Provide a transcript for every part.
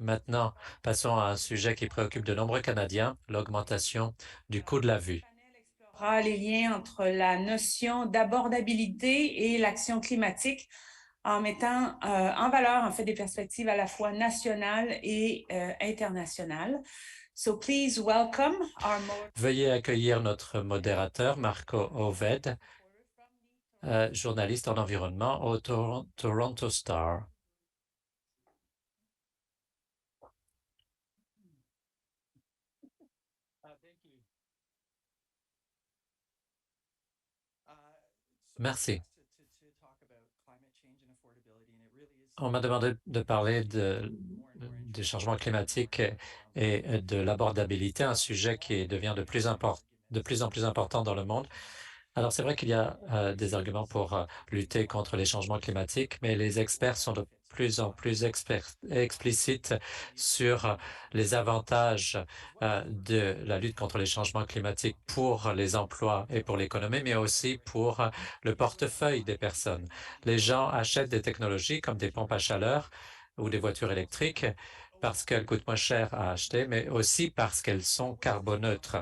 Maintenant, passons à un sujet qui préoccupe de nombreux Canadiens, l'augmentation du coût de la vie. Les liens entre la notion d'abordabilité et l'action climatique en mettant en valeur en fait des perspectives à la fois nationales et internationales. So please welcome our Veuillez accueillir notre modérateur, Marco Oved, journaliste en environnement au Toronto Star. Merci. On m'a demandé de parler du changement climatique et de l'abordabilité, un sujet qui devient de plus en plus important dans le monde. Alors, c'est vrai qu'il y a des arguments pour lutter contre les changements climatiques, mais les experts sont de plus en plus explicites sur les avantages de la lutte contre les changements climatiques pour les emplois et pour l'économie, mais aussi pour le portefeuille des personnes. Les gens achètent des technologies comme des pompes à chaleur ou des voitures électriques parce qu'elles coûtent moins cher à acheter, mais aussi parce qu'elles sont carboneutres.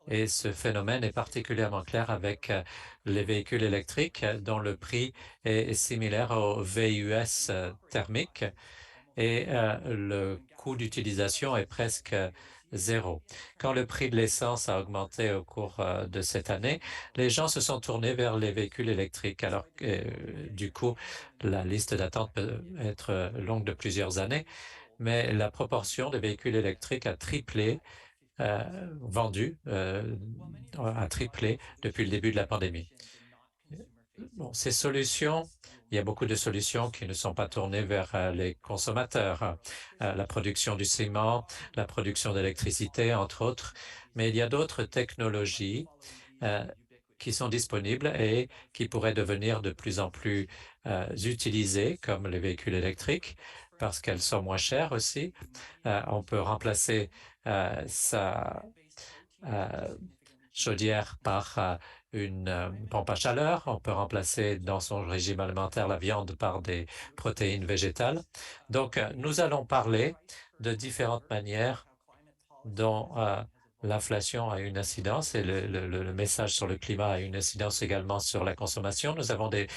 Et ce phénomène est particulièrement clair avec les véhicules électriques dont le prix est similaire au VUS thermique et le coût d'utilisation est presque zéro. Quand le prix de l'essence a augmenté au cours de cette année, les gens se sont tournés vers les véhicules électriques. Alors que, du coup, la liste d'attente peut être longue de plusieurs années, mais la proportion de véhicules électriques a triplé vendu a triplé depuis le début de la pandémie. Bon, ces solutions, il y a beaucoup de solutions qui ne sont pas tournées vers les consommateurs, la production du ciment, la production d'électricité, entre autres, mais il y a d'autres technologies euh, qui sont disponibles et qui pourraient devenir de plus en plus utilisées, comme les véhicules électriques, parce qu'elles sont moins chères aussi. On peut remplacer sa chaudière par une pompe à chaleur. On peut remplacer dans son régime alimentaire la viande par des protéines végétales. Donc, nous allons parler de différentes manières dont l'inflation a une incidence et le message sur le climat a une incidence également sur la consommation. Nous avons des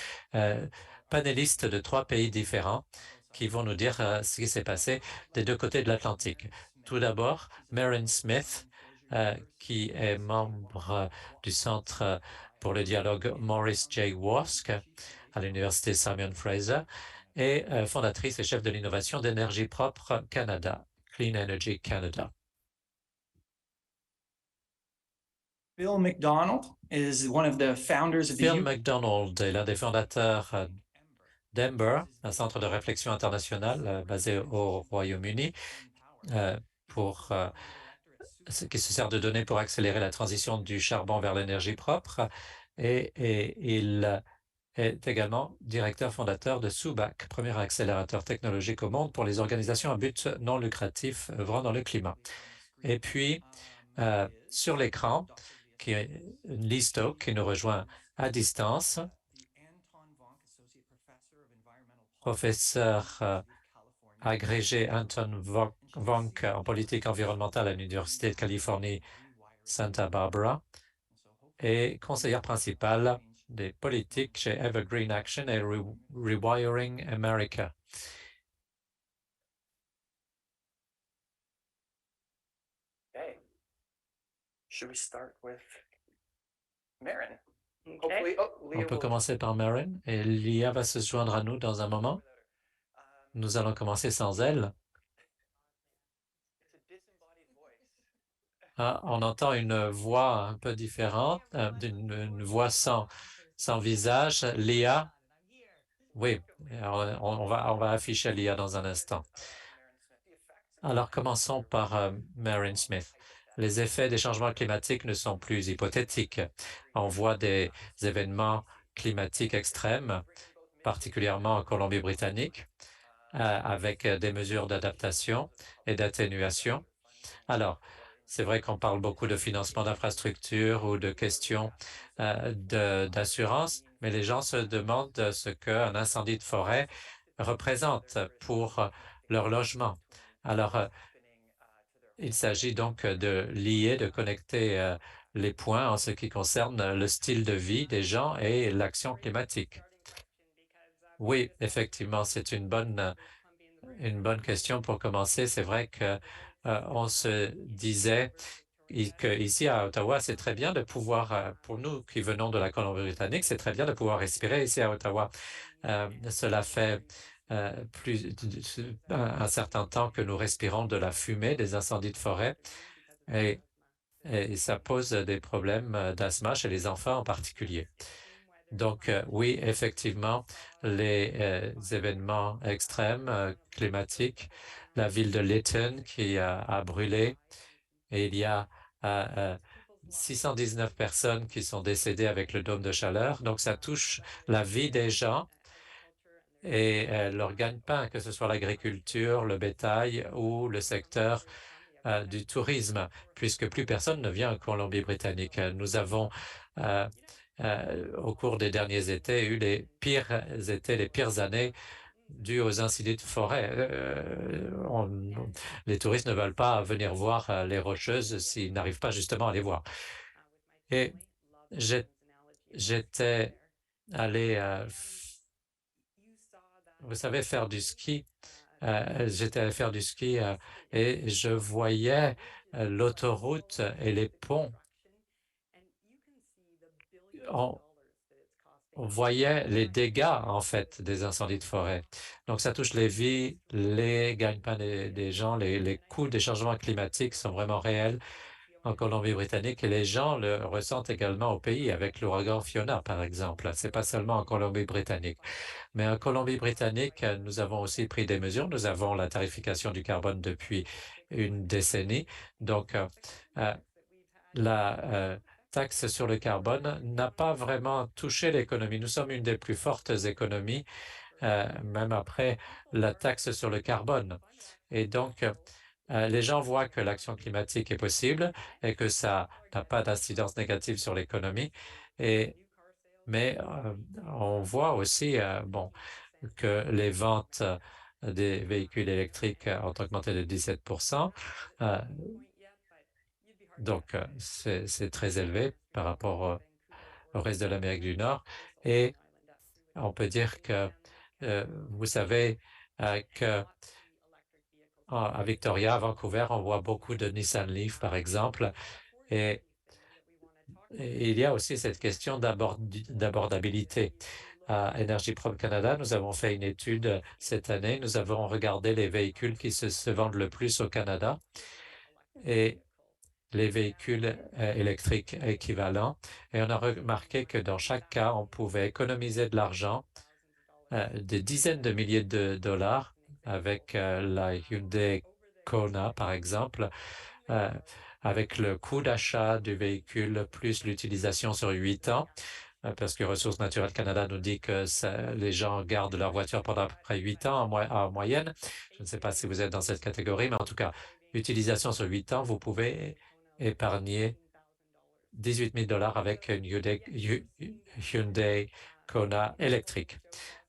panélistes de 3 pays différents qui vont nous dire ce qui s'est passé des deux côtés de l'Atlantique. Tout d'abord, Maren Smith, qui est membre du Centre pour le dialogue Maurice J. Wask à l'Université Simon Fraser et fondatrice et chef de l'innovation d'énergie propre Canada, Clean Energy Canada. Phil McDonald is one of the founders of the Phil McDonald est l'un des fondateurs d'Ember, un centre de réflexion international basé au Royaume-Uni, pour qui se sert de données pour accélérer la transition du charbon vers l'énergie propre. Et il est également directeur fondateur de SUBAC, premier accélérateur technologique au monde pour les organisations à but non lucratif œuvrant dans le climat. Et puis, sur l'écran, qui est Lee Stoke, qui nous rejoint à distance, professeur agrégé Anton Vonk en politique environnementale à l'Université de Californie, Santa Barbara, et conseillère principale des politiques chez Evergreen Action et Rewiring America. Okay. Should we start with Maren? Okay. On peut commencer par Maren et Lia va se joindre à nous dans un moment. Nous allons commencer sans elle. Ah, on entend une voix un peu différente, une voix sans visage. Lia, oui, alors, on va afficher Lia dans un instant. Alors, commençons par Maren Smith. Les effets des changements climatiques ne sont plus hypothétiques. On voit des événements climatiques extrêmes, particulièrement en Colombie-Britannique, avec des mesures d'adaptation et d'atténuation. Alors, c'est vrai qu'on parle beaucoup de financement d'infrastructures ou de questions d'assurance, mais les gens se demandent ce qu'un incendie de forêt représente pour leur logement. Alors, il s'agit donc de lier, de connecter les points en ce qui concerne le style de vie des gens et l'action climatique. Oui, effectivement, c'est une bonne question pour commencer. C'est vrai que on se disait qu'ici à Ottawa, c'est très bien de pouvoir, pour nous qui venons de la Colombie-Britannique, c'est très bien de pouvoir respirer ici à Ottawa. Cela fait un certain temps que nous respirons de la fumée des incendies de forêt et, et ça pose des problèmes d'asthme chez les enfants en particulier. Donc, oui, effectivement, les événements extrêmes climatiques, la ville de Lytton qui a brûlé, et il y a 619 personnes qui sont décédées avec le dôme de chaleur. Donc, ça touche la vie des gens et leur gagne-pain, que ce soit l'agriculture, le bétail ou le secteur du tourisme, puisque plus personne ne vient en Colombie-Britannique. Nous avons, au cours des derniers étés, eu les pires étés, les pires années dues aux incidents de forêt. Les touristes ne veulent pas venir voir les Rocheuses s'ils n'arrivent pas justement à les voir. Et j'étais allé, vous savez, faire du ski. J'étais allé faire du ski et je voyais l'autoroute et les ponts. On voyait les dégâts, en fait, des incendies de forêt. Donc, ça touche les vies, les gagne-pains des gens, les coûts des changements climatiques sont vraiment réels en Colombie-Britannique et les gens le ressentent également au pays avec l'ouragan Fiona, par exemple. C'est pas seulement en Colombie-Britannique. Mais en Colombie-Britannique, nous avons aussi pris des mesures. Nous avons la tarification du carbone depuis une décennie. Donc, la taxe sur le carbone n'a pas vraiment touché l'économie. Nous sommes une des plus fortes économies, même après la taxe sur le carbone. Et donc, les gens voient que l'action climatique est possible et que ça n'a pas d'incidence négative sur l'économie. Mais on voit aussi, que les ventes des véhicules électriques ont augmenté de 17%. Donc, c'est très élevé par rapport au reste de l'Amérique du Nord. Et on peut dire que, vous savez, que à Victoria, à Vancouver, on voit beaucoup de Nissan Leaf, par exemple. Et il y a aussi cette question d'abordabilité. À Énergie Propre Canada, nous avons fait une étude cette année. Nous avons regardé les véhicules qui se vendent le plus au Canada et les véhicules électriques équivalents. Et on a remarqué que dans chaque cas, on pouvait économiser de l'argent, des dizaines de milliers de dollars avec la Hyundai Kona, par exemple, avec le coût d'achat du véhicule plus l'utilisation sur 8 ans, parce que Ressources naturelles Canada nous dit que les gens gardent leur voiture pendant à peu près 8 ans en moyenne. Je ne sais pas si vous êtes dans cette catégorie, mais en tout cas, l'utilisation sur 8 ans, vous pouvez épargner 18 000 $ avec une Hyundai Kona électrique.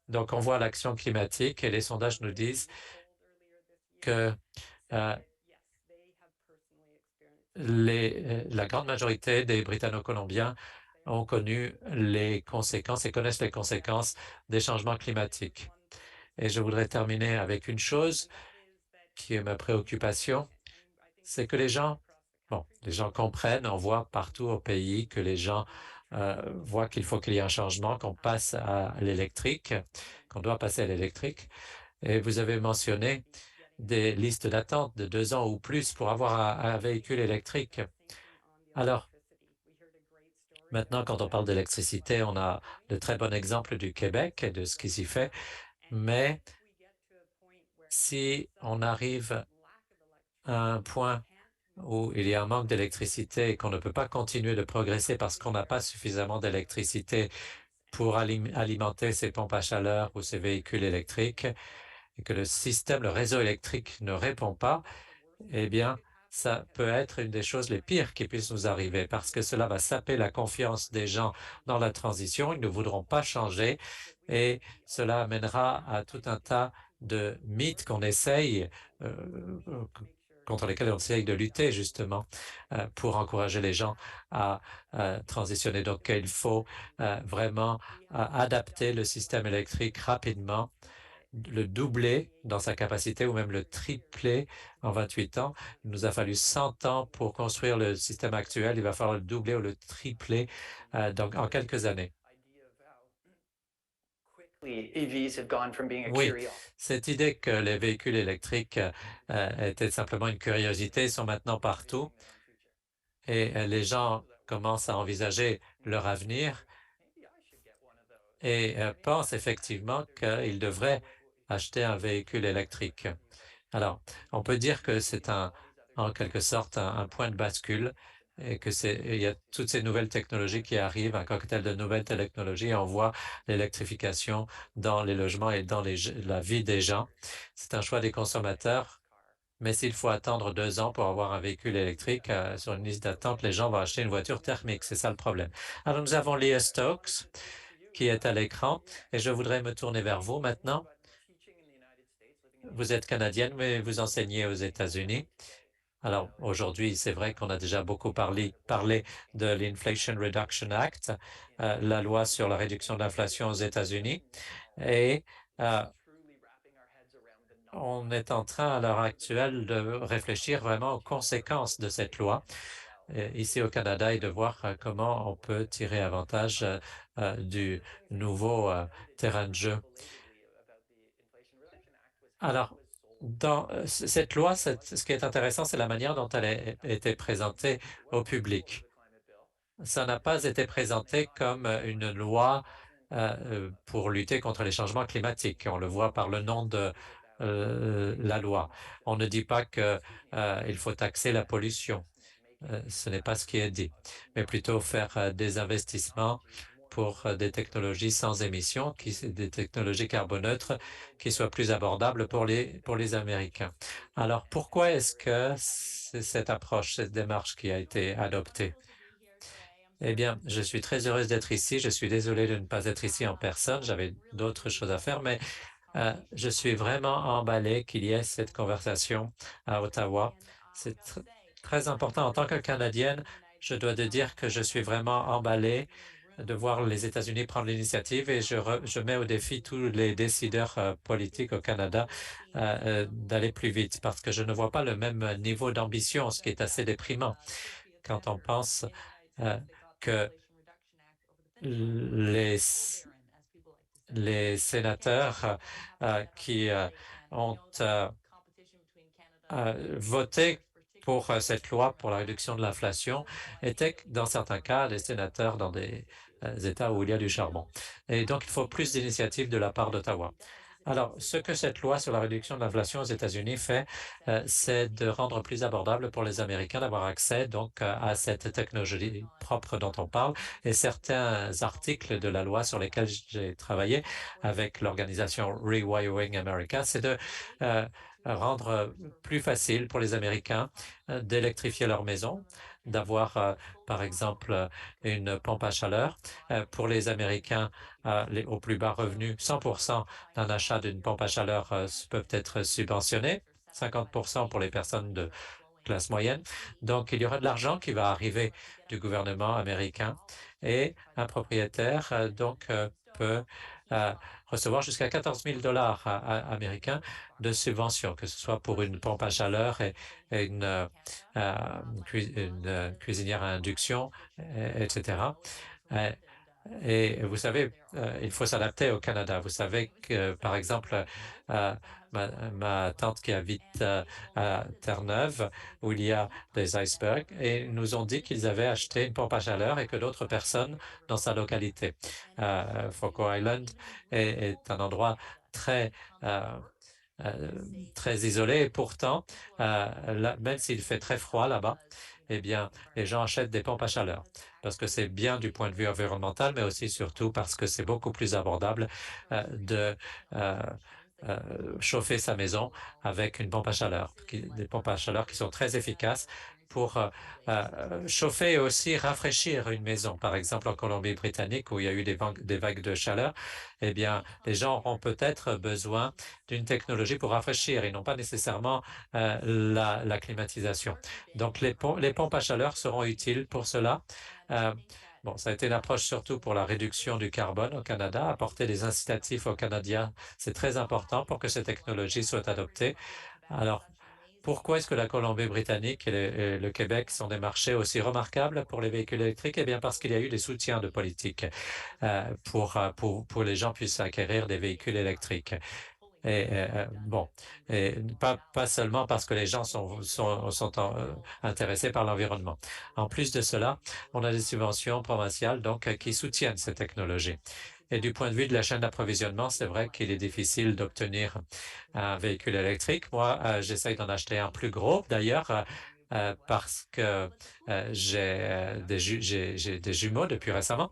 Donc, on voit l'action climatique et les sondages nous disent que la grande majorité des Britanno-Colombiens ont connu les conséquences et connaissent les conséquences des changements climatiques. Et je voudrais terminer avec une chose qui est ma préoccupation, c'est que les gens comprennent, on voit partout au pays que les gens voient qu'il faut qu'il y ait un changement, qu'on passe à l'électrique, qu'on doit passer à l'électrique. Et vous avez mentionné des listes d'attente de 2 ans ou plus pour avoir un véhicule électrique. Alors, maintenant, quand on parle d'électricité, on a de très bons exemples du Québec et de ce qui s'y fait. Mais si on arrive à un point où il y a un manque d'électricité et qu'on ne peut pas continuer de progresser parce qu'on n'a pas suffisamment d'électricité pour alimenter ces pompes à chaleur ou ces véhicules électriques et que le réseau électrique ne répond pas, eh bien, ça peut être une des choses les pires qui puissent nous arriver parce que cela va saper la confiance des gens dans la transition. Ils ne voudront pas changer et cela amènera à tout un tas de mythes qu'on essaye, contre lesquels on essaye de lutter justement pour encourager les gens à transitionner. Donc, il faut vraiment adapter le système électrique rapidement, le doubler dans sa capacité ou même le tripler en 28 ans. Il nous a fallu 100 ans pour construire le système actuel. Il va falloir le doubler ou le tripler donc en quelques années. Oui, cette idée que les véhicules électriques étaient simplement une curiosité sont maintenant partout et les gens commencent à envisager leur avenir et pensent effectivement qu'ils devraient acheter un véhicule électrique. Alors, on peut dire que c'est en quelque sorte un point de bascule et il y a toutes ces nouvelles technologies qui arrivent, un cocktail de nouvelles technologies, et on voit l'électrification dans les logements et dans la vie des gens. C'est un choix des consommateurs, mais s'il faut attendre 2 ans pour avoir un véhicule électrique sur une liste d'attente, les gens vont acheter une voiture thermique. C'est ça le problème. Alors, nous avons Leah Stokes qui est à l'écran et je voudrais me tourner vers vous maintenant. Vous êtes canadienne, mais vous enseignez aux États-Unis. Alors aujourd'hui, c'est vrai qu'on a déjà beaucoup parlé de l'Inflation Reduction Act, la loi sur la réduction de l'inflation aux États-Unis. Et on est en train à l'heure actuelle de réfléchir vraiment aux conséquences de cette loi ici au Canada et de voir comment on peut tirer avantage du nouveau terrain de jeu. Alors, dans cette loi, ce qui est intéressant, c'est la manière dont elle a été présentée au public. Ça n'a pas été présenté comme une loi pour lutter contre les changements climatiques. On le voit par le nom de la loi. On ne dit pas qu'il faut taxer la pollution. Ce n'est pas ce qui est dit, mais plutôt faire des investissements pour des technologies sans émissions, des technologies carboneutres qui soient plus abordables pour les Américains. Alors, pourquoi est-ce que c'est cette approche, cette démarche qui a été adoptée? Eh bien, je suis très heureuse d'être ici. Je suis désolé de ne pas être ici en personne. J'avais d'autres choses à faire, mais je suis vraiment emballé qu'il y ait cette conversation à Ottawa. C'est très important. En tant que Canadienne, je dois te dire que je suis vraiment emballé de voir les États-Unis prendre l'initiative et je mets au défi tous les décideurs politiques au Canada d'aller plus vite parce que je ne vois pas le même niveau d'ambition, ce qui est assez déprimant quand on pense que les sénateurs qui ont voté pour cette loi pour la réduction de l'inflation étaient, dans certains cas, les sénateurs dans des États où il y a du charbon. Et donc, il faut plus d'initiatives de la part d'Ottawa. Alors, ce que cette loi sur la réduction de l'inflation aux États-Unis fait, c'est de rendre plus abordable pour les Américains d'avoir accès donc à cette technologie propre dont on parle. Et certains articles de la loi sur lesquels j'ai travaillé avec l'organisation Rewiring America, c'est de rendre plus facile pour les Américains d'électrifier leur maison, d'avoir, par exemple, une pompe à chaleur. Pour les Américains aux plus bas revenus, 100% d'un achat d'une pompe à chaleur peuvent être subventionnés, 50% pour les personnes de classe moyenne. Donc, il y aura de l'argent qui va arriver du gouvernement américain et un propriétaire peut recevoir jusqu'à 14 000 $ américains de subvention, que ce soit pour une pompe à chaleur et une cuisinière à induction, etc. Et vous savez, il faut s'adapter au Canada. Vous savez que, par exemple, ma tante qui habite à Terre-Neuve, où il y a des icebergs, et nous ont dit qu'ils avaient acheté une pompe à chaleur et que d'autres personnes dans sa localité. Foco Island est un endroit très très isolé et pourtant, même s'il fait très froid là-bas, eh bien, les gens achètent des pompes à chaleur parce que c'est bien du point de vue environnemental, mais aussi surtout parce que c'est beaucoup plus abordable de chauffer sa maison avec une pompe à chaleur, des pompes à chaleur qui sont très efficaces pour chauffer et aussi rafraîchir une maison. Par exemple, en Colombie-Britannique, où il y a eu des vagues de chaleur, eh bien, les gens auront peut-être besoin d'une technologie pour rafraîchir et non pas nécessairement la climatisation. Donc, les pompes à chaleur seront utiles pour cela. Bon, ça a été une approche surtout pour la réduction du carbone au Canada, apporter des incitatifs aux Canadiens. C'est très important pour que ces technologies soient adoptées. Alors, pourquoi est-ce que la Colombie-Britannique et le Québec sont des marchés aussi remarquables pour les véhicules électriques? Eh bien, parce qu'il y a eu des soutiens de politique pour les gens puissent acquérir des véhicules électriques. Et bon, et pas seulement parce que les gens sont intéressés par l'environnement. En plus de cela, on a des subventions provinciales donc qui soutiennent ces technologies. Et du point de vue de la chaîne d'approvisionnement, c'est vrai qu'il est difficile d'obtenir un véhicule électrique. Moi, j'essaye d'en acheter un plus gros, d'ailleurs, parce que j'ai des jumeaux depuis récemment.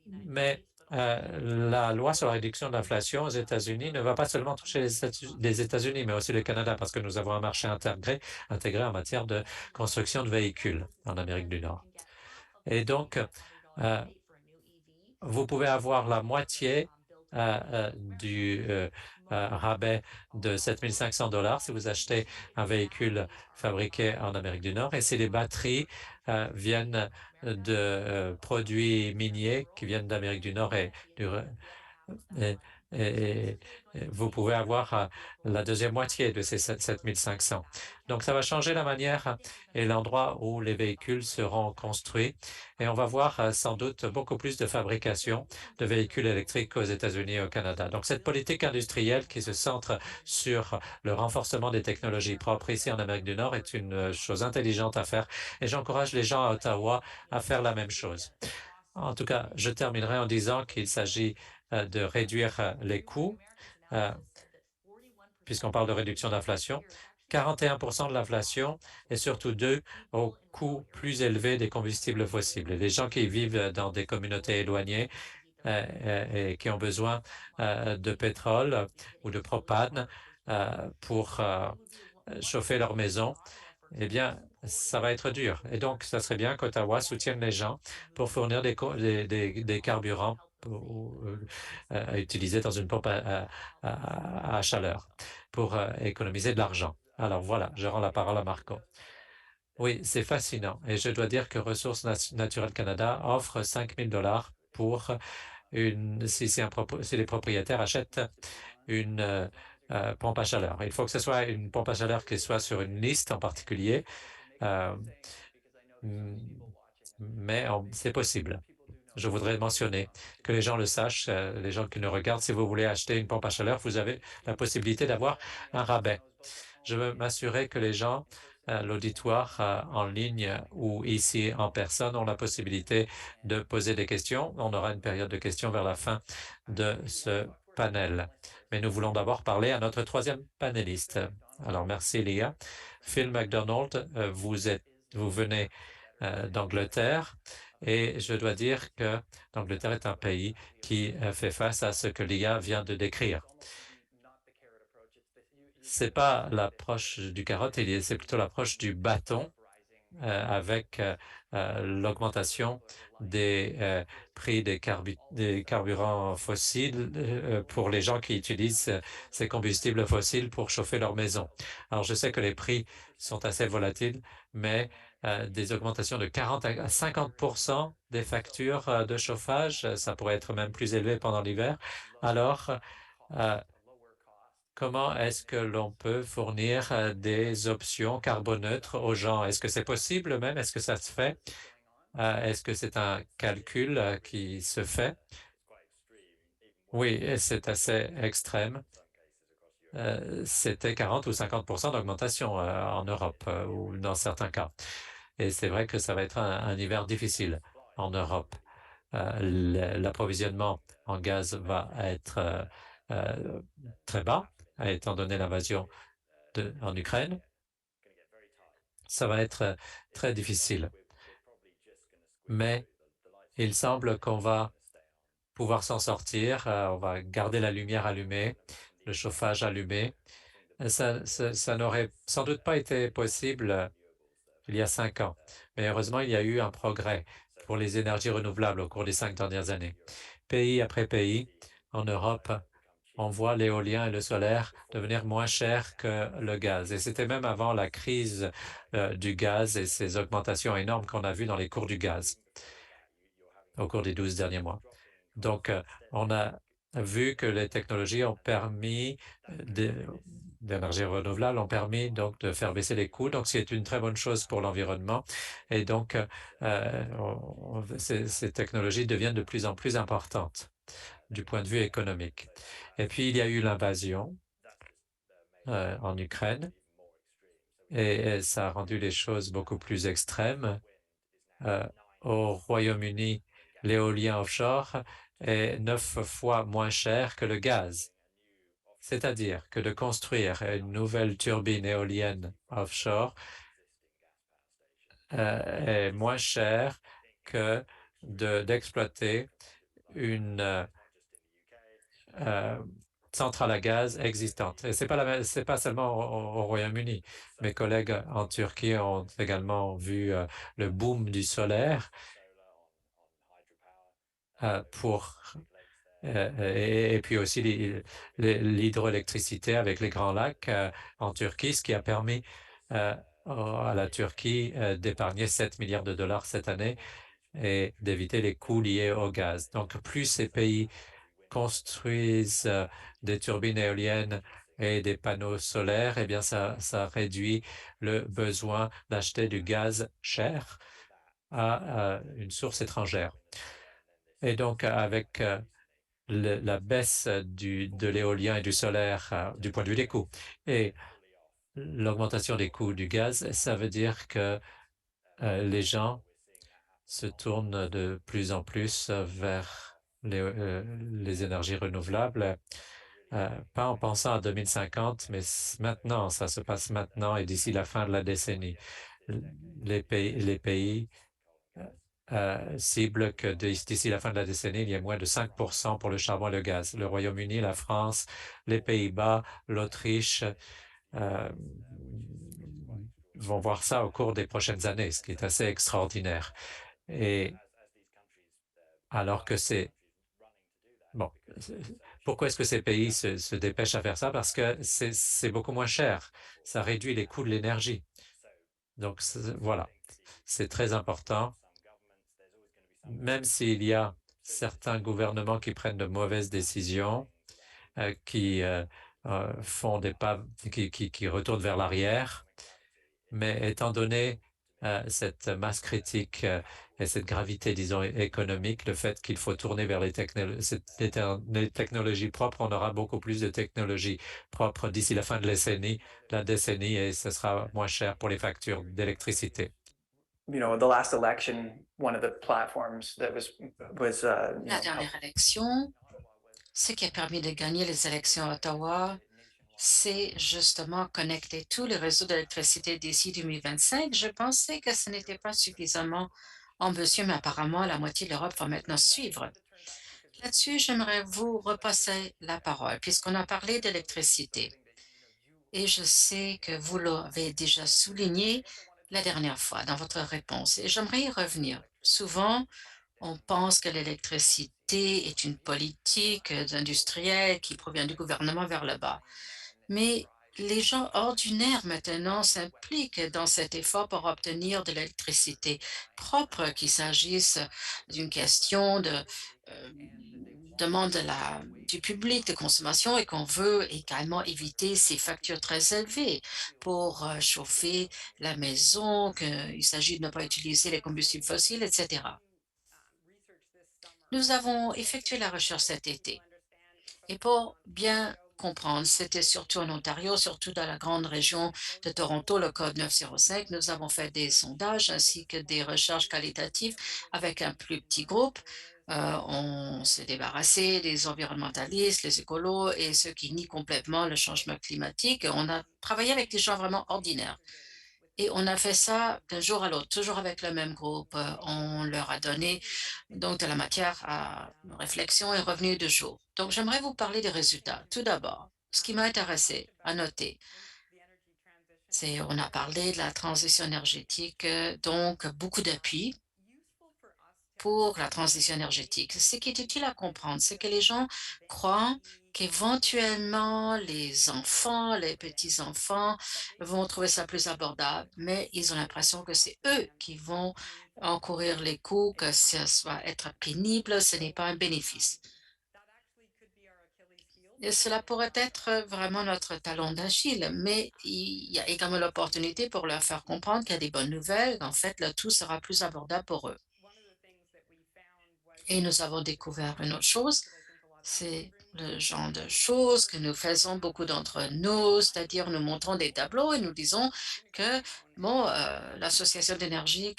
Mais la loi sur la réduction de l'inflation aux États-Unis ne va pas seulement toucher les États-Unis, mais aussi le Canada, parce que nous avons un marché intégré en matière de construction de véhicules en Amérique du Nord. Et donc, vous pouvez avoir la moitié du rabais de 7 500 $ si vous achetez un véhicule fabriqué en Amérique du Nord. Et si les batteries viennent de produits miniers qui viennent d'Amérique du Nord et, et vous pouvez avoir la deuxième moitié de ces 7 500. Donc, ça va changer la manière et l'endroit où les véhicules seront construits. Et on va voir sans doute beaucoup plus de fabrication de véhicules électriques aux États-Unis et au Canada. Donc, cette politique industrielle qui se centre sur le renforcement des technologies propres ici en Amérique du Nord est une chose intelligente à faire. Et j'encourage les gens à Ottawa à faire la même chose. En tout cas, je terminerai en disant qu'il s'agit de réduire les coûts, puisqu'on parle de réduction d'inflation. 41% de l'inflation est surtout due au coût plus élevé des combustibles fossiles. Les gens qui vivent dans des communautés éloignées et qui ont besoin de pétrole ou de propane pour chauffer leur maison, eh bien, ça va être dur. Et donc, ça serait bien qu'Ottawa soutienne les gens pour fournir des carburants à utiliser dans une pompe à chaleur pour économiser de l'argent. Alors voilà, je rends la parole à Marco. Oui, c'est fascinant. Et je dois dire que Ressources naturelles Canada offre 5 000 $ pour si les propriétaires achètent une pompe à chaleur. Il faut que ce soit une pompe à chaleur qui soit sur une liste en particulier, mais c'est possible. Je voudrais mentionner que les gens le sachent, les gens qui nous regardent, si vous voulez acheter une pompe à chaleur, vous avez la possibilité d'avoir un rabais. Je veux m'assurer que les gens, l'auditoire en ligne ou ici en personne, ont la possibilité de poser des questions. On aura une période de questions vers la fin de ce panel. Mais nous voulons d'abord parler à notre troisième panéliste. Alors, merci Léa. Phil McDonald, vous venez d'Angleterre et je dois dire que l'Angleterre est un pays qui fait face à ce que Léa vient de décrire. C'est pas l'approche du carotte, c'est plutôt l'approche du bâton avec l'augmentation des prix des carburants fossiles pour les gens qui utilisent ces combustibles fossiles pour chauffer leur maison. Alors, je sais que les prix sont assez volatiles, mais des augmentations de 40 à 50% des factures de chauffage, ça pourrait être même plus élevé pendant l'hiver. Alors, comment est-ce que l'on peut fournir des options carboneutres aux gens? Est-ce que c'est possible même? Est-ce que ça se fait? Est-ce que c'est un calcul qui se fait? Oui, c'est assez extrême. C'était 40 ou 50% d'augmentation en Europe ou dans certains cas. Et c'est vrai que ça va être un hiver difficile en Europe. L'approvisionnement en gaz va être très bas, étant donné l'invasion en Ukraine. Ça va être très difficile. Mais il semble qu'on va pouvoir s'en sortir. On va garder la lumière allumée le chauffage allumé. Ça n'aurait sans doute pas été possible il y a 5 ans. Mais heureusement, il y a eu un progrès pour les énergies renouvelables au cours des 5 dernières années. Pays après pays, en Europe, on voit l'éolien et le solaire devenir moins chers que le gaz. Et c'était même avant la crise du gaz et ces augmentations énormes qu'on a vues dans les cours du gaz au cours des 12 derniers mois. Donc, on a vu que les technologies ont permis d'énergie renouvelable ont permis donc de faire baisser les coûts. Donc, c'est une très bonne chose pour l'environnement. Et donc, ces technologies deviennent de plus en plus importantes du point de vue économique. Et puis, il y a eu l'invasion en Ukraine et ça a rendu les choses beaucoup plus extrêmes. Au Royaume-Uni, l'éolien offshore est 9 fois moins cher que le gaz. C'est-à-dire que de construire une nouvelle turbine éolienne offshore est moins cher que d'exploiter une centrale à gaz existante. Et c'est pas seulement au Royaume-Uni. Mes collègues en Turquie ont également vu le boom du solaire pour et puis aussi l'hydroélectricité avec les Grands Lacs en Turquie, ce qui a permis à la Turquie d'épargner 7 milliards de dollars cette année et d'éviter les coûts liés au gaz. Donc, plus ces pays construisent des turbines éoliennes et des panneaux solaires, eh bien, ça réduit le besoin d'acheter du gaz cher à une source étrangère. Et donc, avec la baisse de l'éolien et du solaire du point de vue des coûts et l'augmentation des coûts du gaz, ça veut dire que les gens se tournent de plus en plus vers les énergies renouvelables, pas en pensant à 2050, mais maintenant, ça se passe maintenant et d'ici la fin de la décennie. Les pays cible que d'ici la fin de la décennie, il y a moins de 5% pour le charbon et le gaz. Le Royaume-Uni, la France, les Pays-Bas, l'Autriche vont voir ça au cours des prochaines années, ce qui est assez extraordinaire. Et alors que bon, pourquoi est-ce que ces pays se dépêchent à faire ça? Parce que c'est beaucoup moins cher. Ça réduit les coûts de l'énergie. Donc voilà, c'est très important. Même s'il y a certains gouvernements qui prennent de mauvaises décisions, qui font des pas, qui retournent vers l'arrière, mais étant donné cette masse critique et cette gravité, disons, économique, le fait qu'il faut tourner vers les technologies propres, on aura beaucoup plus de technologies propres d'ici la fin de la décennie, et ce sera moins cher pour les factures d'électricité. The last election, one of the platforms that was La dernière élection, ce qui a permis de gagner les élections à Ottawa, c'est justement connecter tous les réseaux d'électricité d'ici 2025. Je pensais que ce n'était pas suffisamment ambitieux, mais apparemment la moitié de l'Europe va maintenant suivre. Là-dessus, j'aimerais vous repasser la parole, puisqu'on a parlé d'électricité. Et je sais que vous l'avez déjà souligné la dernière fois dans votre réponse, et j'aimerais y revenir. Souvent, on pense que l'électricité est une politique industrielle qui provient du gouvernement vers le bas. Mais les gens ordinaires maintenant s'impliquent dans cet effort pour obtenir de l'électricité propre, qu'il s'agisse d'une question de demande du public de consommation et qu'on veut également éviter ces factures très élevées pour chauffer la maison, qu'il s'agit de ne pas utiliser les combustibles fossiles, etc. Nous avons effectué la recherche cet été. Et pour bien comprendre, c'était surtout en Ontario, surtout dans la grande région de Toronto, le code 905. Nous avons fait des sondages ainsi que des recherches qualitatives avec un plus petit groupe. On s'est débarrassé des environnementalistes, les écolos et ceux qui nient complètement le changement climatique. On a travaillé avec des gens vraiment ordinaires. Et on a fait ça d'un jour à l'autre, toujours avec le même groupe. On leur a donné donc de la matière à réflexion et revenu de jour. Donc, j'aimerais vous parler des résultats. Tout d'abord, ce qui m'a intéressé à noter, c'est on a parlé de la transition énergétique, donc beaucoup d'appui pour la transition énergétique. Ce qui est utile à comprendre, c'est que les gens croient qu'éventuellement les enfants, les petits-enfants vont trouver ça plus abordable, mais ils ont l'impression que c'est eux qui vont encourir les coûts, que ça va être pénible, ce n'est pas un bénéfice. Et cela pourrait être vraiment notre talon d'Achille, mais il y a également l'opportunité pour leur faire comprendre qu'il y a des bonnes nouvelles. En fait, le tout sera plus abordable pour eux. Et nous avons découvert une autre chose, c'est le genre de choses que nous faisons beaucoup d'entre nous, c'est-à-dire nous montrons des tableaux et nous disons que, bon, l'Association d'énergie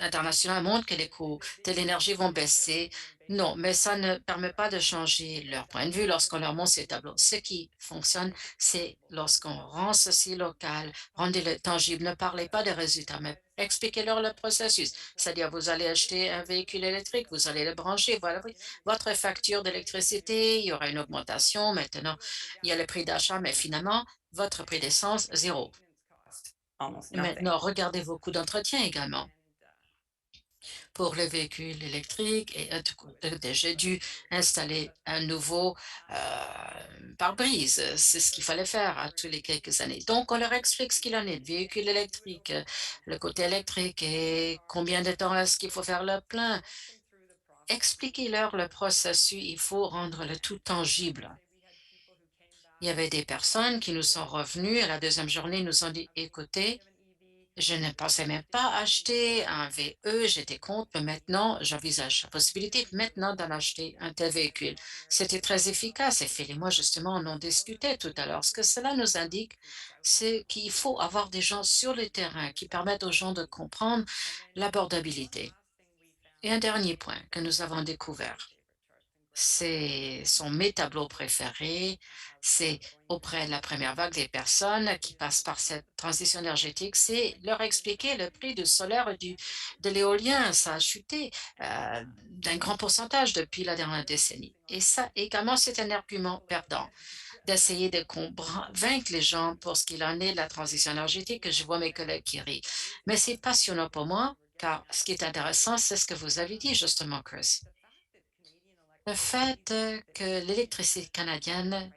internationale montre que les coûts de l'énergie vont baisser. Non, mais ça ne permet pas de changer leur point de vue lorsqu'on leur montre ces tableaux. Ce qui fonctionne, c'est lorsqu'on rend ceci local, rendez-le tangible. Ne parlez pas des résultats, mais expliquez-leur le processus. C'est-à-dire, vous allez acheter un véhicule électrique, vous allez le brancher, voilà, votre facture d'électricité, il y aura une augmentation. Maintenant, il y a le prix d'achat, mais finalement, votre prix d'essence, zéro. Almost Et nothing. maintenant, regardez vos coûts d'entretien également pour les véhicules électriques. Et j'ai dû installer un nouveau pare-brise. C'est ce qu'il fallait faire à tous les quelques années. Donc, on leur explique ce qu'il en est de véhicules électriques, le côté électrique et combien de temps est-ce qu'il faut faire le plein. Expliquez-leur le processus. Il faut rendre le tout tangible. Il y avait des personnes qui nous sont revenues à la deuxième journée, ils nous ont dit, écoutez, je ne pensais même pas acheter un VE, j'étais contre, mais maintenant, j'envisage la possibilité maintenant d'en acheter un tel véhicule. C'était très efficace et Phil et moi, justement, on en discutait tout à l'heure. Ce que cela nous indique, c'est qu'il faut avoir des gens sur le terrain qui permettent aux gens de comprendre l'abordabilité. Et un dernier point que nous avons découvert, sont mes tableaux préférés. C'est auprès de la première vague des personnes qui passent par cette transition énergétique, c'est leur expliquer le prix du solaire et de l'éolien. Ça a chuté d'un grand pourcentage depuis la dernière décennie. Et ça également, c'est un argument perdant d'essayer de convaincre les gens pour ce qu'il en est de la transition énergétique, que je vois mes collègues qui rient. Mais c'est passionnant pour moi, car ce qui est intéressant, c'est ce que vous avez dit justement, Chris. Le fait que l'électricité canadienne,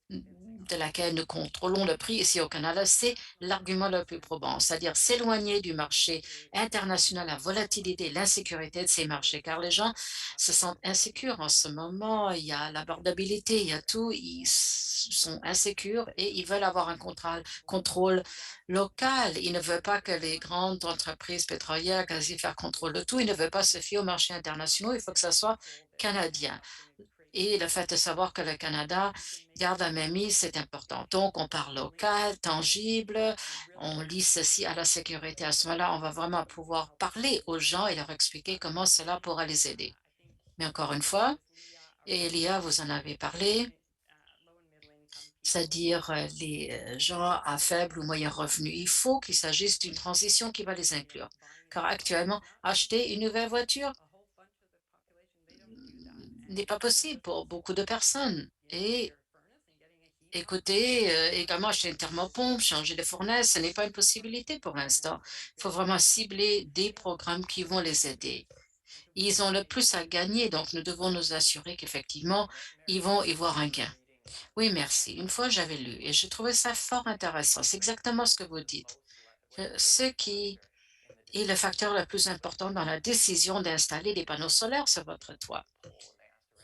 de laquelle nous contrôlons le prix ici au Canada, c'est l'argument le plus probant, c'est-à-dire s'éloigner du marché international, la volatilité, l'insécurité de ces marchés, car les gens se sentent insécures en ce moment. Il y a l'abordabilité, il y a tout, ils sont insécures et ils veulent avoir un contrôle local. Ils ne veulent pas que les grandes entreprises pétrolières quasi faire contrôle de tout. Ils ne veulent pas se fier aux marchés internationaux. Il faut que ça soit canadien. Et le fait de savoir que le Canada garde la mainmise, c'est important. Donc, on parle local, tangible, on lie ceci à la sécurité. À ce moment-là, on va vraiment pouvoir parler aux gens et leur expliquer comment cela pourra les aider. Mais encore une fois, et Elia, vous en avez parlé, c'est-à-dire les gens à faible ou moyen revenu. Il faut qu'il s'agisse d'une transition qui va les inclure. Car actuellement, acheter une nouvelle voiture n'est pas possible pour beaucoup de personnes. Et écoutez, également acheter une thermopompe, changer de fournaise, ce n'est pas une possibilité pour l'instant. Il faut vraiment cibler des programmes qui vont les aider. Ils ont le plus à gagner, donc nous devons nous assurer qu'effectivement, ils vont y voir un gain. Oui, merci. Une fois, j'avais lu et je trouvais ça fort intéressant. C'est exactement ce que vous dites. Ce qui est le facteur le plus important dans la décision d'installer des panneaux solaires sur votre toit.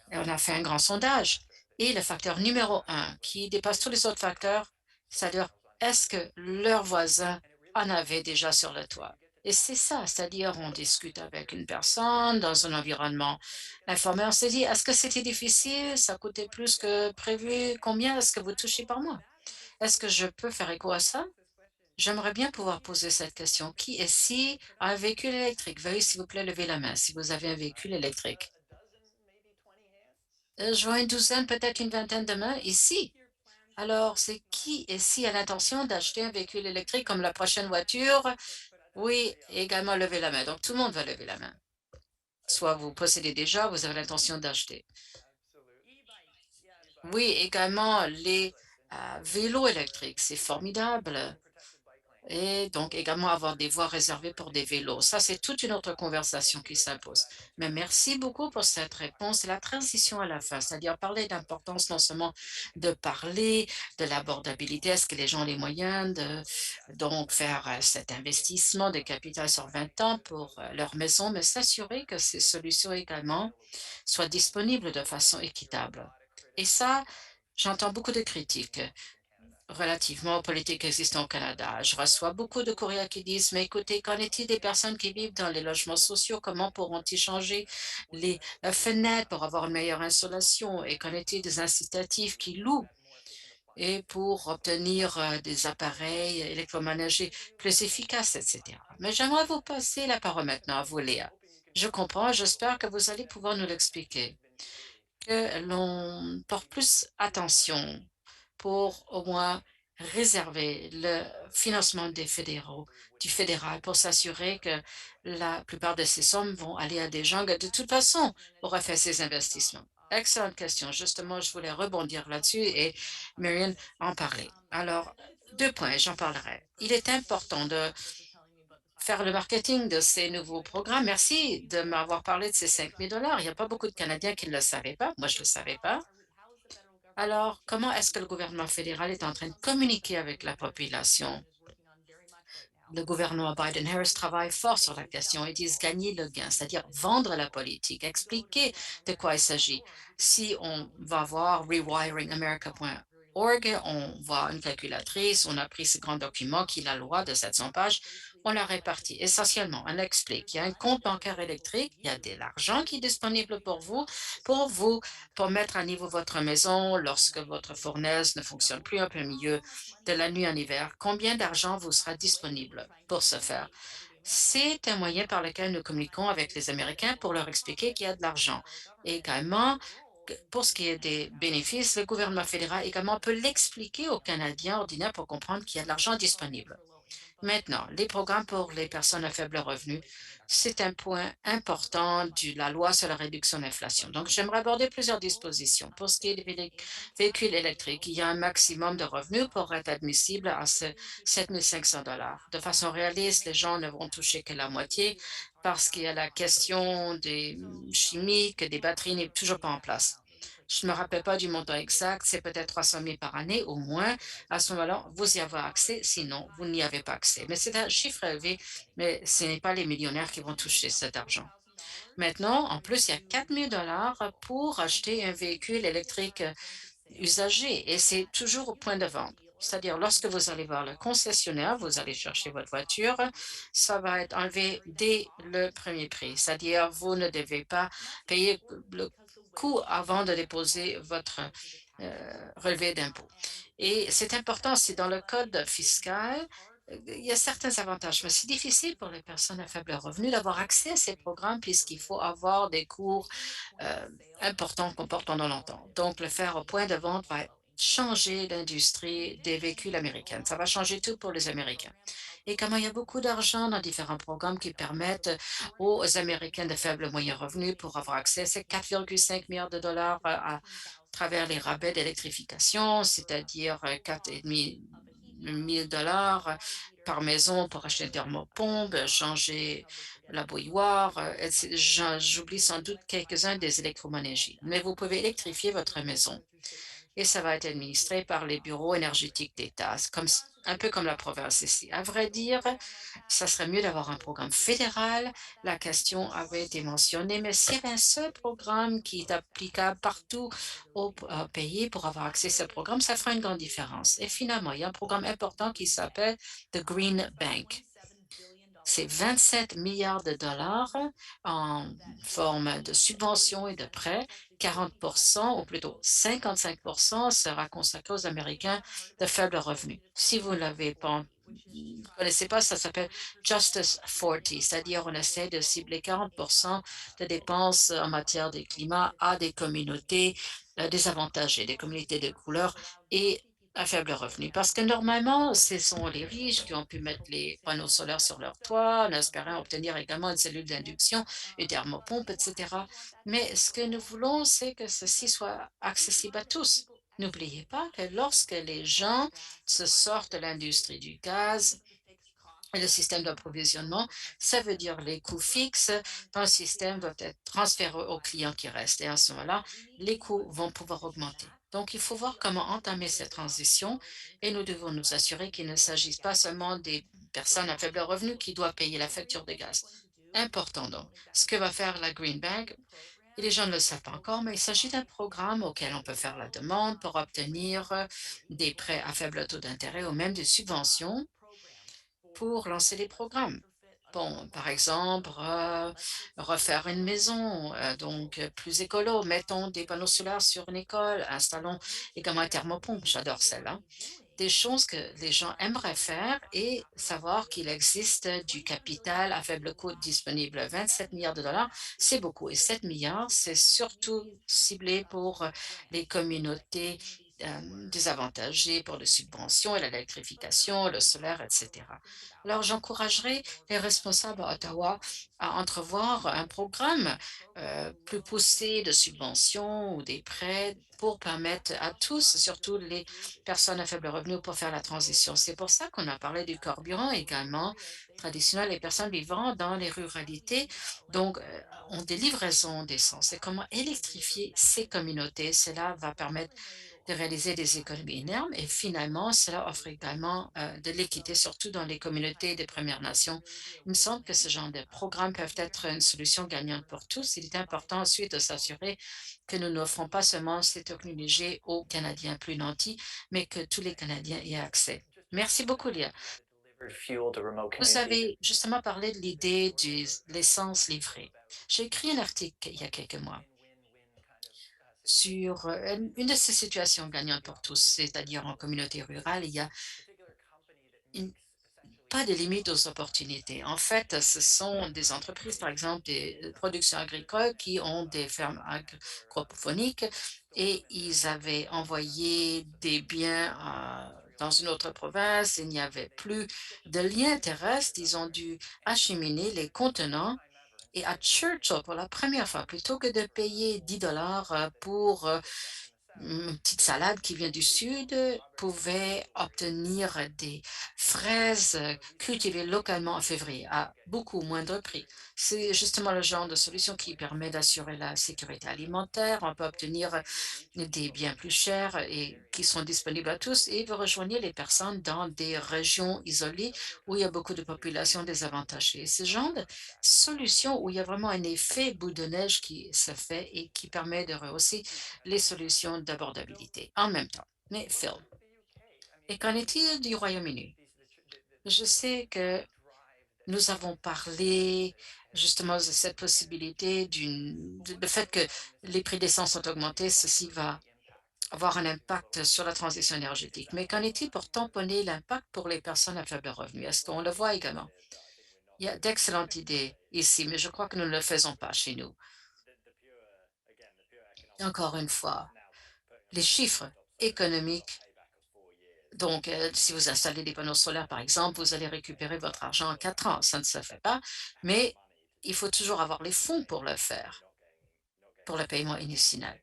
Et on a fait un grand sondage. Et le facteur numéro un, qui dépasse tous les autres facteurs, c'est-à-dire, est-ce que leurs voisins en avaient déjà sur le toit? Et c'est ça, c'est-à-dire, on discute avec une personne dans un environnement informé. On se dit, est-ce que c'était difficile? Ça coûtait plus que prévu? Combien est-ce que vous touchez par mois? Est-ce que je peux faire écho à ça? J'aimerais bien pouvoir poser cette question. Qui ici a un véhicule électrique? Veuillez, s'il vous plaît, lever la main si vous avez un véhicule électrique. Je vois une douzaine, peut-être une vingtaine de mains ici. Alors, c'est qui ici a l'intention d'acheter un véhicule électrique comme la prochaine voiture? Oui, également lever la main. Donc, tout le monde va lever la main. Soit vous possédez déjà, vous avez l'intention d'acheter. Oui, également les vélos électriques, c'est formidable. Et donc également avoir des voies réservées pour des vélos. Ça, c'est toute une autre conversation qui s'impose. Mais merci beaucoup pour cette réponse et la transition à la fin, c'est-à-dire parler d'importance non seulement de parler de l'abordabilité, est-ce que les gens ont les moyens de donc faire cet investissement de capital sur 20 ans pour leur maison, mais s'assurer que ces solutions également soient disponibles de façon équitable. Et ça, j'entends beaucoup de critiques relativement aux politiques existantes au Canada. Je reçois beaucoup de courriels qui disent, mais écoutez, qu'en est-il des personnes qui vivent dans les logements sociaux? Comment pourront-ils changer les fenêtres pour avoir une meilleure insolation? Et qu'en est-il des incitatifs qui louent et pour obtenir des appareils électroménagers plus efficaces, etc. Mais j'aimerais vous passer la parole maintenant à vous, Léa. Je comprends, j'espère que vous allez pouvoir nous l'expliquer, que l'on porte plus attention pour au moins réserver le financement des fédéraux, du fédéral pour s'assurer que la plupart de ces sommes vont aller à des gens qui, de toute façon, auraient fait ces investissements. Excellente question. Justement, je voulais rebondir là-dessus et Marion en parlait. Alors, deux points, j'en parlerai. Il est important de faire le marketing de ces nouveaux programmes. Merci de m'avoir parlé de ces 5 000 $. Il n'y a pas beaucoup de Canadiens qui ne le savaient pas. Moi, je ne le savais pas. Alors, comment est-ce que le gouvernement fédéral est en train de communiquer avec la population? Le gouvernement Biden-Harris travaille fort sur la question. Ils disent gagner le gain, c'est-à-dire vendre la politique, expliquer de quoi il s'agit. Si on va voir rewiringamerica.org, on voit une calculatrice, on a pris ce grand document qui est la loi de 700 pages, on l'a réparti. Essentiellement, on explique qu'il y a un compte bancaire électrique, il y a de l'argent qui est disponible pour mettre à niveau votre maison lorsque votre fournaise ne fonctionne plus un peu milieu de la nuit en hiver. Combien d'argent vous sera disponible pour ce faire? C'est un moyen par lequel nous communiquons avec les Américains pour leur expliquer qu'il y a de l'argent. Et également, pour ce qui est des bénéfices, le gouvernement fédéral également peut l'expliquer aux Canadiens ordinaires pour comprendre qu'il y a de l'argent disponible. Maintenant, les programmes pour les personnes à faible revenu, c'est un point important de la loi sur la réduction de l'inflation. Donc, j'aimerais aborder plusieurs dispositions. Pour ce qui est des véhicules électriques, il y a un maximum de revenus pour être admissible à ce 7 500 $. De façon réaliste, les gens ne vont toucher que la moitié parce qu'il y a la question des chimiques, des batteries n'est toujours pas en place. Je ne me rappelle pas du montant exact, c'est peut-être 300 000 par année au moins. À ce moment-là, vous y avez accès, sinon vous n'y avez pas accès. Mais c'est un chiffre élevé, mais ce n'est pas les millionnaires qui vont toucher cet argent. Maintenant, en plus, il y a 4 000 $ pour acheter un véhicule électrique usagé et c'est toujours au point de vente. C'est-à-dire, lorsque vous allez voir le concessionnaire, vous allez chercher votre voiture, ça va être enlevé dès le premier prix. C'est-à-dire, vous ne devez pas payer le coût avant de déposer votre relevé d'impôt. Et c'est important, c'est dans le code fiscal, il y a certains avantages, mais c'est difficile pour les personnes à faible revenu d'avoir accès à ces programmes puisqu'il faut avoir des cours euh, importants qu'on porte pendant longtemps. Donc, le faire au point de vente va changer l'industrie des véhicules américains. Ça va changer tout pour les Américains. Et comment il y a beaucoup d'argent dans différents programmes qui permettent aux Américains de faibles et moyens revenus pour avoir accès à ces 4,5 milliards de dollars à travers les rabais d'électrification, c'est-à-dire 4 500 $ par maison pour acheter une thermopompe, changer la bouilloire. J'oublie sans doute quelques-uns des électroménagers, mais vous pouvez électrifier votre maison et ça va être administré par les bureaux énergétiques d'État, un peu comme la province ici. À vrai dire, ça serait mieux d'avoir un programme fédéral. La question avait été mentionnée, mais s'il y avait un seul programme qui est applicable partout au pays pour avoir accès à ce programme, ça fera une grande différence. Et finalement, il y a un programme important qui s'appelle The Green Bank. C'est 27 milliards de dollars en forme de subventions et de prêts. 40%, ou plutôt 55 sera consacré aux Américains de faible revenu. Si vous ne l'avez pas, connaissez pas, ça s'appelle Justice 40, c'est-à-dire on essaie de cibler 40% de dépenses en matière de climat à des communautés désavantagées, des communautés de couleur et à faible revenu. Parce que normalement, ce sont les riches qui ont pu mettre les panneaux solaires sur leur toit, en espérant obtenir également une cellule d'induction, une thermopompe, etc. Mais ce que nous voulons, c'est que ceci soit accessible à tous. N'oubliez pas que lorsque les gens se sortent de l'industrie du gaz et le système d'approvisionnement, ça veut dire les coûts fixes dans le système doivent être transférés aux clients qui restent. Et à ce moment-là, les coûts vont pouvoir augmenter. Donc, il faut voir comment entamer cette transition et nous devons nous assurer qu'il ne s'agisse pas seulement des personnes à faible revenu qui doivent payer la facture de gaz. Important donc. Ce que va faire la Green Bank, et les gens ne le savent pas encore, mais il s'agit d'un programme auquel on peut faire la demande pour obtenir des prêts à faible taux d'intérêt ou même des subventions pour lancer des programmes. Bon, par exemple, refaire une maison, donc plus écolo, mettons des panneaux solaires sur une école, installons également un thermopompe, j'adore celle-là, des choses que les gens aimeraient faire et savoir qu'il existe du capital à faible coût disponible. 27 milliards de dollars, c'est beaucoup. Et 7 milliards, c'est surtout ciblé pour les communautés désavantagées, pour les subventions et l'électrification, le solaire, etc. Alors, j'encouragerai les responsables à Ottawa à entrevoir un programme plus poussé de subventions ou des prêts pour permettre à tous, surtout les personnes à faible revenu pour faire la transition. C'est pour ça qu'on a parlé du carburant également traditionnel, les personnes vivant dans les ruralités, donc ont des livraisons d'essence. Et comment électrifier ces communautés, cela va permettre de réaliser des économies énormes et finalement, cela offre également de l'équité, surtout dans les communautés des Premières Nations. Il me semble que ce genre de programmes peuvent être une solution gagnante pour tous. Il est important ensuite de s'assurer que nous n'offrons pas seulement ces technologies aux Canadiens plus nantis, mais que tous les Canadiens y aient accès. Merci beaucoup, Lia. Fuel to remote Vous communities. avez justement parlé de l'idée de l'essence livrée. J'ai écrit un article il y a quelques mois sur une de ces situations gagnantes pour tous, c'est-à-dire en communauté rurale, il y a une- pas de limite aux opportunités. En fait, ce sont des entreprises, par exemple, des productions agricoles qui ont des fermes agrophoniques et ils avaient envoyé des biens dans une autre province. Il n'y avait plus de lien terrestre. Ils ont dû acheminer les contenants. Et à Churchill, pour la première fois, plutôt que de payer 10 dollars pour une petite salade qui vient du sud, pouvait obtenir des fraises cultivées localement en février à beaucoup moindre prix. C'est justement le genre de solution qui permet d'assurer la sécurité alimentaire. On peut obtenir des biens plus chers et qui sont disponibles à tous et vous rejoignez les personnes dans des régions isolées où il y a beaucoup de populations désavantagées. Ce genre de solution où il y a vraiment un effet bout de neige qui se fait et qui permet de rehausser les solutions d'abordabilité en même temps. Mais Phil, et qu'en est-il du Royaume-Uni? Je sais que nous avons parlé justement de cette possibilité le fait que les prix d'essence ont augmenté, ceci va avoir un impact sur la transition énergétique. Mais qu'en est-il pour tamponner l'impact pour les personnes à faible revenu? Est-ce qu'on le voit également? Il y a d'excellentes idées ici, mais je crois que nous ne le faisons pas chez nous. Encore une fois, les chiffres économiques. Donc, si vous installez des panneaux solaires, par exemple, vous allez récupérer votre argent en 4 ans. Ça ne se fait pas, mais il faut toujours avoir les fonds pour le faire, pour le paiement initial.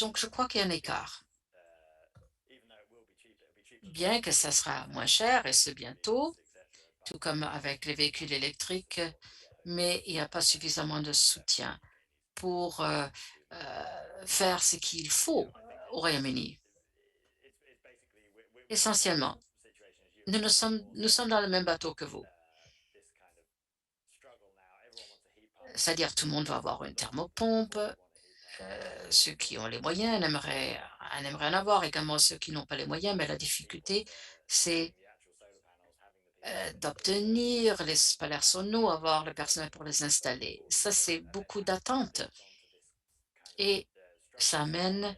Donc, je crois qu'il y a un écart. Bien que ça sera moins cher, et ce bientôt, tout comme avec les véhicules électriques, mais il n'y a pas suffisamment de soutien pour faire ce qu'il faut au Royaume-Uni. Essentiellement, nous sommes dans le même bateau que vous. C'est-à-dire tout le monde va avoir une thermopompe. Ceux qui ont les moyens en aimeraient en avoir, également ceux qui n'ont pas les moyens, mais la difficulté, c'est d'obtenir les palaires sono, avoir le personnel pour les installer. Ça, c'est beaucoup d'attentes et ça mène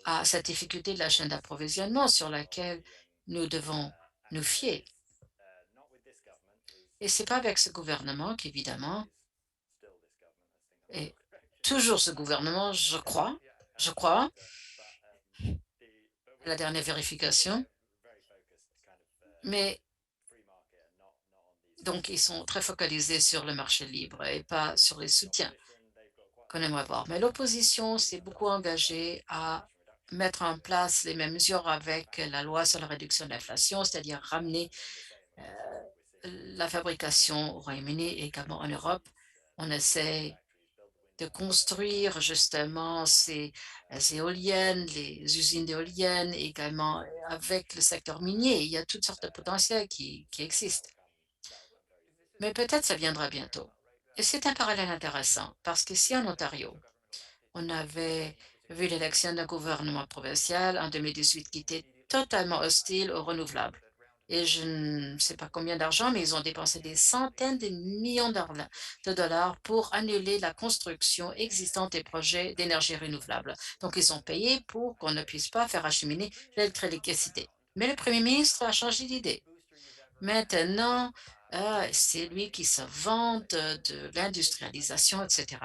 à cette difficulté de la chaîne d'approvisionnement sur laquelle nous devons nous fier. Et c'est pas avec ce gouvernement qu'évidemment, et toujours ce gouvernement, je crois, la dernière vérification, mais donc ils sont très focalisés sur le marché libre et pas sur les soutiens qu'on aimerait voir. Mais l'opposition s'est beaucoup engagée à mettre en place les mêmes mesures avec la loi sur la réduction de l'inflation, c'est-à-dire ramener la fabrication au Royaume-Uni et également en Europe. On essaie de construire justement ces éoliennes, les usines d'éoliennes, également avec le secteur minier. Il y a toutes sortes de potentiels qui existent. Mais peut-être ça viendra bientôt. Et c'est un parallèle intéressant parce qu'ici en Ontario, on avait vu l'élection d'un gouvernement provincial en 2018 qui était totalement hostile aux renouvelables. Et je ne sais pas combien d'argent, mais ils ont dépensé des centaines de millions de dollars pour annuler la construction existante des projets d'énergie renouvelable. Donc, ils ont payé pour qu'on ne puisse pas faire acheminer l'électricité. Mais le Premier ministre a changé d'idée. Maintenant, c'est lui qui se vante de l'industrialisation, etc.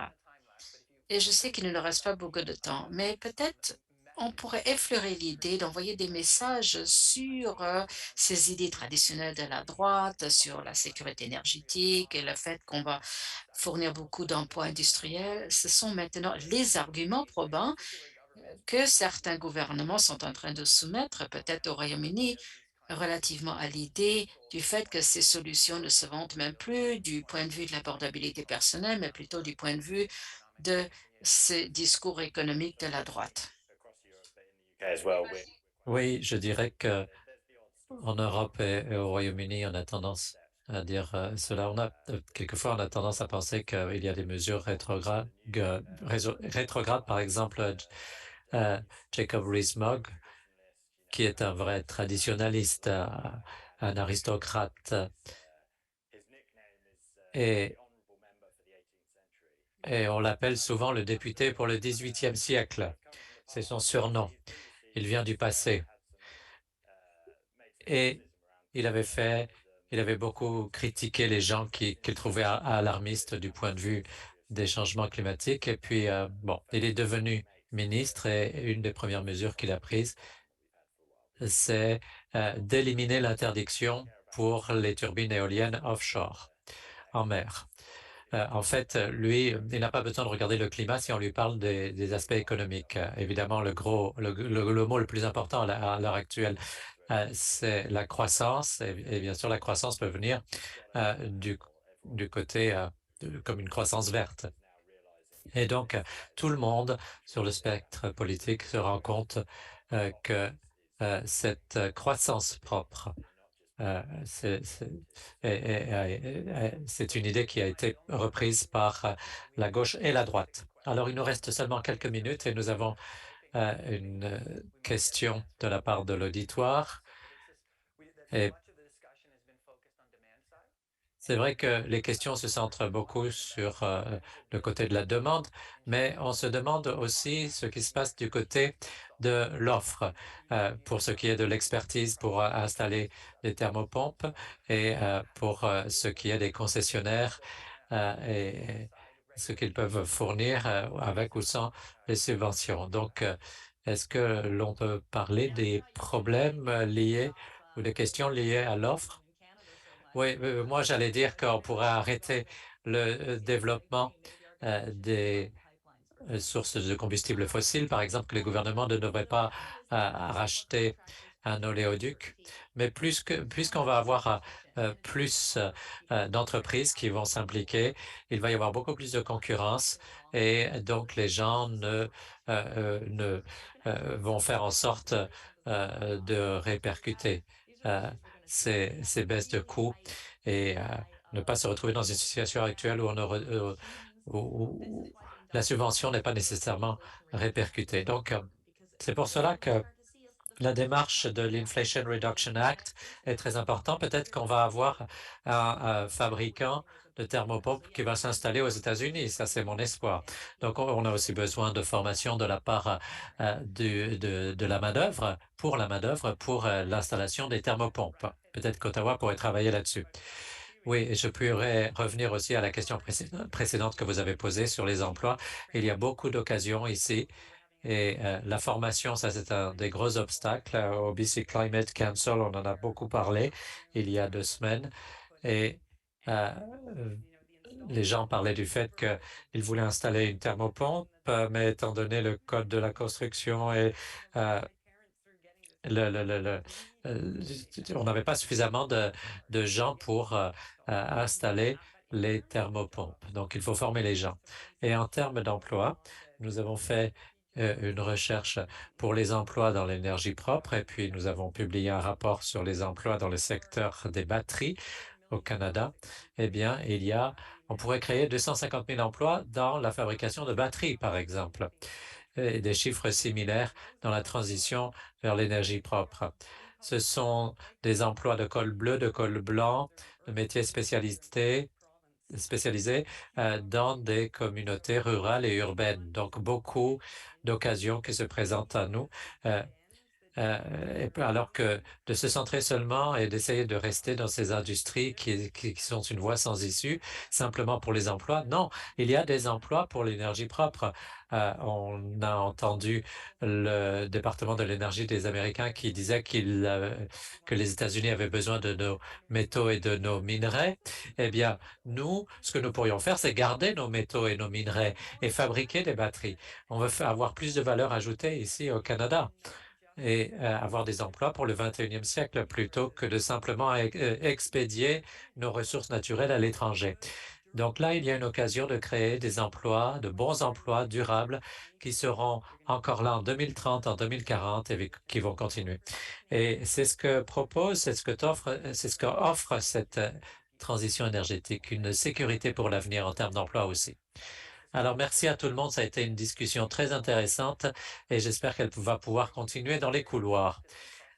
Et je sais qu'il ne nous reste pas beaucoup de temps, mais peut-être on pourrait effleurer l'idée d'envoyer des messages sur ces idées traditionnelles de la droite, sur la sécurité énergétique et le fait qu'on va fournir beaucoup d'emplois industriels. Ce sont maintenant les arguments probants que certains gouvernements sont en train de soumettre, peut-être au Royaume-Uni, relativement à l'idée du fait que ces solutions ne se vantent même plus du point de vue de l'abordabilité personnelle, mais plutôt du point de vue de ces discours économiques de la droite. Oui, je dirais que en Europe et au Royaume-Uni, on a tendance à dire cela. Quelquefois, on a tendance à penser qu'il y a des mesures rétrogrades, par exemple, Jacob Rees-Mogg, qui est un vrai traditionnaliste, un aristocrate, et on l'appelle souvent le député pour le XVIIIe siècle. C'est son surnom. Il vient du passé. Et il avait beaucoup critiqué les gens qu'il trouvait alarmistes du point de vue des changements climatiques. Et puis, bon, il est devenu ministre et une des premières mesures qu'il a prises, c'est d'éliminer l'interdiction pour les turbines éoliennes offshore, en mer. En fait, lui, il n'a pas besoin de regarder le climat si on lui parle des aspects économiques. Évidemment, le mot le plus important à l'heure actuelle, c'est la croissance. Et bien sûr, la croissance peut venir du côté comme une croissance verte. Et donc, tout le monde sur le spectre politique se rend compte que cette croissance propre, c'est une idée qui a été reprise par la gauche et la droite. Alors, il nous reste seulement quelques minutes et nous avons une question de la part de l'auditoire. Et c'est vrai que les questions se centrent beaucoup sur le côté de la demande, mais on se demande aussi ce qui se passe du côté de l'offre pour ce qui est de l'expertise pour installer des thermopompes et pour ce qui est des concessionnaires et ce qu'ils peuvent fournir avec ou sans les subventions. Donc, est-ce que l'on peut parler des problèmes liés ou des questions liées à l'offre? Oui, moi j'allais dire qu'on pourrait arrêter le développement des sources de combustibles fossiles, par exemple que les gouvernements ne devraient pas racheter un oléoduc, mais puisqu'on va avoir plus d'entreprises qui vont s'impliquer, il va y avoir beaucoup plus de concurrence et donc les gens ne vont faire en sorte de répercuter ces baisses de coûts et ne pas se retrouver dans une situation actuelle où où la subvention n'est pas nécessairement répercutée. Donc, c'est pour cela que la démarche de l'Inflation Reduction Act est très importante. Peut-être qu'on va avoir un fabricant de thermopompes qui va s'installer aux États-Unis. Ça, c'est mon espoir. Donc, on a aussi besoin de formation de la part de la main-d'œuvre, pour l'installation des thermopompes. Peut-être qu'Ottawa pourrait travailler là-dessus. Oui, et je pourrais revenir aussi à la question précédente que vous avez posée sur les emplois. Il y a beaucoup d'occasions ici et la formation, ça c'est un des gros obstacles. Au BC Climate Council, on en a beaucoup parlé il y a 2 semaines et les gens parlaient du fait qu'ils voulaient installer une thermopompe mais étant donné le code de la construction et on n'avait pas suffisamment de gens pour installer les thermopompes. Donc, il faut former les gens. Et en termes d'emploi, nous avons fait une recherche pour les emplois dans l'énergie propre et puis nous avons publié un rapport sur les emplois dans le secteur des batteries au Canada. Eh bien, on pourrait créer 250 000 emplois dans la fabrication de batteries, par exemple, et des chiffres similaires dans la transition vers l'énergie propre. Ce sont des emplois de col bleu, de col blanc, de métiers spécialisés dans des communautés rurales et urbaines. Donc, beaucoup d'occasions qui se présentent à nous. Alors que de se centrer seulement et d'essayer de rester dans ces industries qui sont une voie sans issue, simplement pour les emplois. Non, il y a des emplois pour l'énergie propre. On a entendu le département de l'énergie des Américains qui disait que les États-Unis avaient besoin de nos métaux et de nos minerais. Eh bien, nous, ce que nous pourrions faire, c'est garder nos métaux et nos minerais et fabriquer des batteries. On veut avoir plus de valeur ajoutée ici au Canada et avoir des emplois pour le 21e siècle plutôt que de simplement expédier nos ressources naturelles à l'étranger. Donc là, il y a une occasion de créer des emplois, de bons emplois durables qui seront encore là en 2030, en 2040 et qui vont continuer. Et c'est ce que propose, c'est ce qu'offre cette transition énergétique, une sécurité pour l'avenir en termes d'emploi aussi. Alors, merci à tout le monde. Ça a été une discussion très intéressante et j'espère qu'elle va pouvoir continuer dans les couloirs.